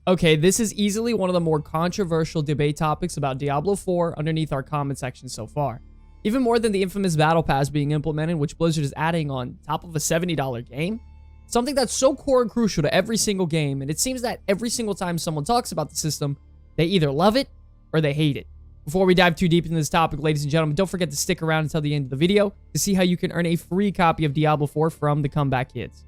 Okay, this is easily one of the more controversial debate topics about Diablo 4 underneath our comment section so far. Even more than the infamous Battle Pass being implemented, which Blizzard is adding on top of a $70 game. Something that's so core and crucial to every single game, and it seems that every single time someone talks about the system, they either love it or they hate it. Before we dive too deep into this topic, ladies and gentlemen, don't forget to stick around until the end of the video to see how you can earn a free copy of Diablo 4 from the Comeback Kids.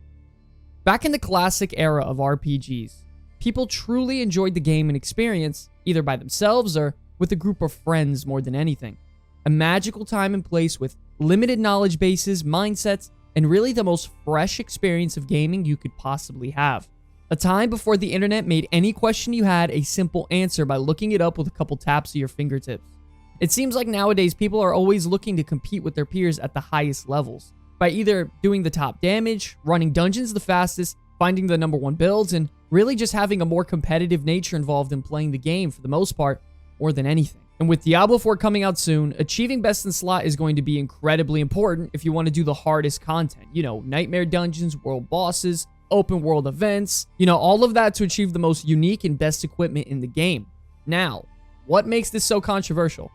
Back in the classic era of RPGs, people truly enjoyed the game and experience, either by themselves or with a group of friends more than anything. A magical time and place with limited knowledge bases, mindsets, and really the most fresh experience of gaming you could possibly have. A time before the internet made any question you had a simple answer by looking it up with a couple taps of your fingertips. It seems like nowadays people are always looking to compete with their peers at the highest levels, by either doing the top damage, running dungeons the fastest, finding the #1 builds, and really just having a more competitive nature involved in playing the game for the most part, more than anything. And with Diablo 4 coming out soon, achieving best in slot is going to be incredibly important if you want to do the hardest content. You know, nightmare dungeons, world bosses, open world events, all of that to achieve the most unique and best equipment in the game. Now, what makes this so controversial?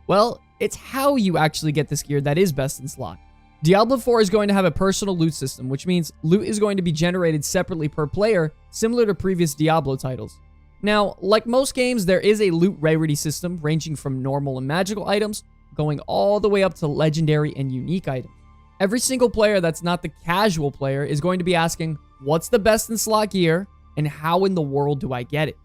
Well, it's how you actually get this gear that is best in slot. Diablo 4 is going to have a personal loot system, which means loot is going to be generated separately per player, similar to previous Diablo titles. Now, like most games, there is a loot rarity system ranging from normal and magical items, going all the way up to legendary and unique items. Every single player that's not the casual player is going to be asking, what's the best in slot gear, and how in the world do I get it?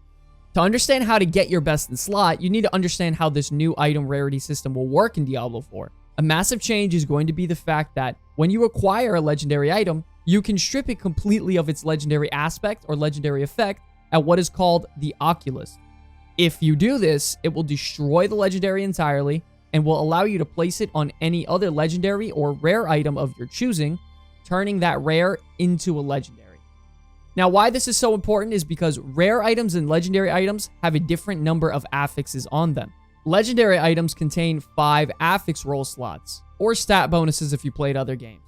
To understand how to get your best in slot, you need to understand how this new item rarity system will work in Diablo 4. A massive change is going to be the fact that when you acquire a legendary item, you can strip it completely of its legendary aspect or legendary effect at what is called the Oculus. If you do this, it will destroy the legendary entirely and will allow you to place it on any other legendary or rare item of your choosing, turning that rare into a legendary. Now, why this is so important is because rare items and legendary items have a different number of affixes on them. Legendary items contain 5 affix roll slots, or stat bonuses if you played other games.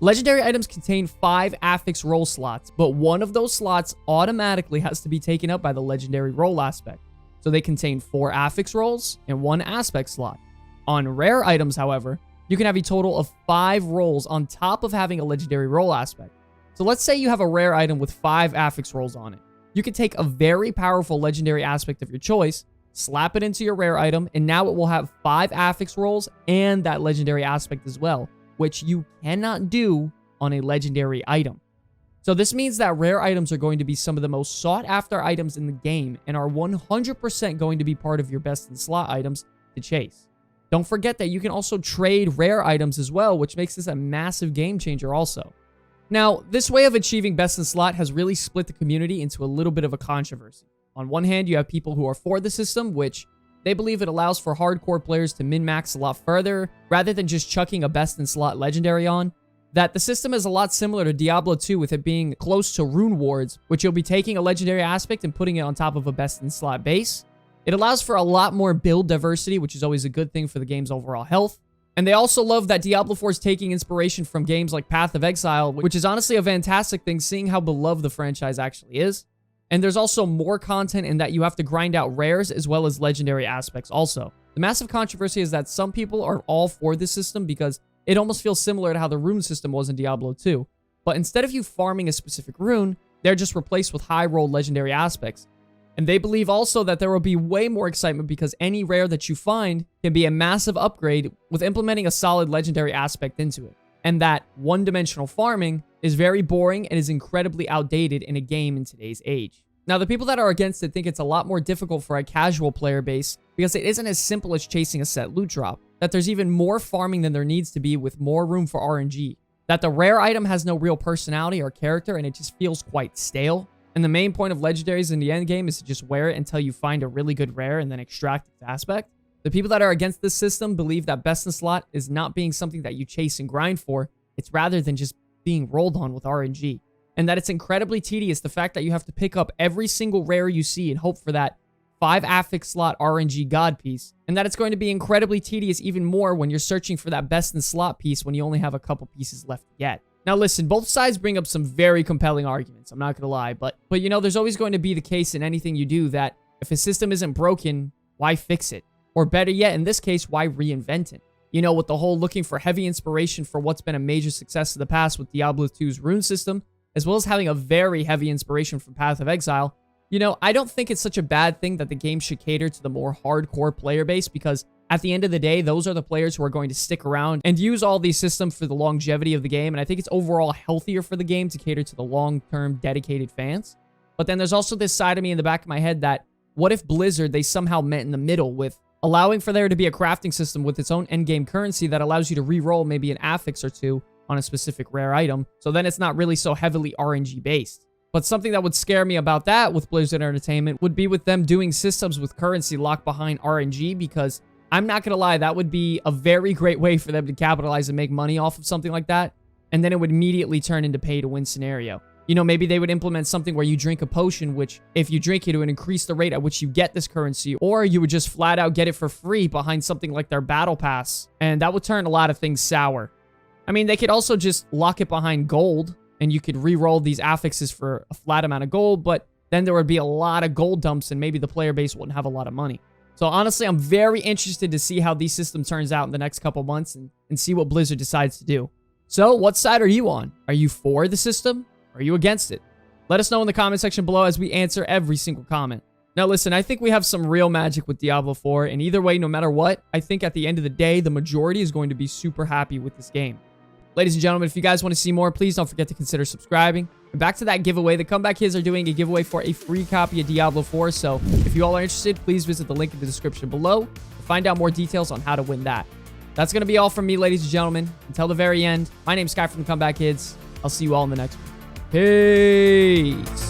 Legendary items contain 5 affix roll slots, but one of those slots automatically has to be taken up by the legendary roll aspect. So they contain 4 affix rolls and 1 aspect slot. On rare items, however, you can have a total of 5 rolls on top of having a legendary roll aspect. So let's say you have a rare item with 5 affix rolls on it. You can take a very powerful legendary aspect of your choice, slap it into your rare item, and now it will have 5 affix rolls and that legendary aspect as well, which you cannot do on a legendary item. So this means that rare items are going to be some of the most sought after items in the game and are 100% going to be part of your best in slot items to chase. Don't forget that you can also trade rare items as well, which makes this a massive game changer also. Now, this way of achieving best in slot has really split the community into a little bit of a controversy. On one hand, you have people who are for the system, which they believe it allows for hardcore players to min-max a lot further, rather than just chucking a best-in-slot legendary on. That the system is a lot similar to Diablo 2 with it being close to rune wards, which you'll be taking a legendary aspect and putting it on top of a best-in-slot base. It allows for a lot more build diversity, which is always a good thing for the game's overall health. And they also love that Diablo 4 is taking inspiration from games like Path of Exile, which is honestly a fantastic thing seeing how beloved the franchise actually is. And there's also more content in that you have to grind out rares as well as legendary aspects also. The massive controversy is that some people are all for this system because it almost feels similar to how the rune system was in Diablo 2. But instead of you farming a specific rune, they're just replaced with high roll legendary aspects. And they believe also that there will be way more excitement because any rare that you find can be a massive upgrade with implementing a solid legendary aspect into it. And that one-dimensional farming is very boring and is incredibly outdated in a game in today's age. Now, the people that are against it think it's a lot more difficult for a casual player base because it isn't as simple as chasing a set loot drop, that there's even more farming than there needs to be with more room for RNG, that the rare item has no real personality or character and it just feels quite stale, and the main point of legendaries in the end game is to just wear it until you find a really good rare and then extract its aspect. The people that are against this system believe that best in slot is not being something that you chase and grind for, it's rather than just being rolled on with RNG. And that it's incredibly tedious, the fact that you have to pick up every single rare you see and hope for that 5 affix slot RNG god piece, and that it's going to be incredibly tedious even more when you're searching for that best in slot piece when you only have a couple pieces left to get. Now listen, both sides bring up some very compelling arguments, I'm not gonna lie, but you know, there's always going to be the case in anything you do that if a system isn't broken, why fix it? Or better yet, in this case, why reinvent it? You know, with the whole looking for heavy inspiration for what's been a major success in the past with Diablo 2's rune system, as well as having a very heavy inspiration from Path of Exile, you know, I don't think it's such a bad thing that the game should cater to the more hardcore player base, because at the end of the day, those are the players who are going to stick around and use all these systems for the longevity of the game. And I think it's overall healthier for the game to cater to the long-term dedicated fans. But then there's also this side of me in the back of my head that what if Blizzard, they somehow met in the middle with allowing for there to be a crafting system with its own endgame currency that allows you to re-roll maybe an affix or two on a specific rare item. So then it's not really so heavily RNG based. But something that would scare me about that with Blizzard Entertainment would be with them doing systems with currency locked behind RNG, because I'm not going to lie, that would be a very great way for them to capitalize and make money off of something like that. And then it would immediately turn into pay to win scenario. You know, maybe they would implement something where you drink a potion, which if you drink it, it would increase the rate at which you get this currency. Or you would just flat out get it for free behind something like their battle pass. And that would turn a lot of things sour. I mean, they could also just lock it behind gold, and you could re-roll these affixes for a flat amount of gold, but then there would be a lot of gold dumps and maybe the player base wouldn't have a lot of money. So honestly, I'm very interested to see how these system turns out in the next couple months and see what Blizzard decides to do. So what side are you on? Are you for the system? Or are you against it? Let us know in the comment section below as we answer every single comment. Now listen, I think we have some real magic with Diablo 4, and either way, no matter what, I think at the end of the day, the majority is going to be super happy with this game. Ladies and gentlemen, if you guys want to see more, please don't forget to consider subscribing. And back to that giveaway, the Comeback Kids are doing a giveaway for a free copy of Diablo 4, so if you all are interested, please visit the link in the description below to find out more details on how to win that. That's going to be all from me, ladies and gentlemen. Until the very end, my name's Sky from the Comeback Kids. I'll see you all in the next one. Peace!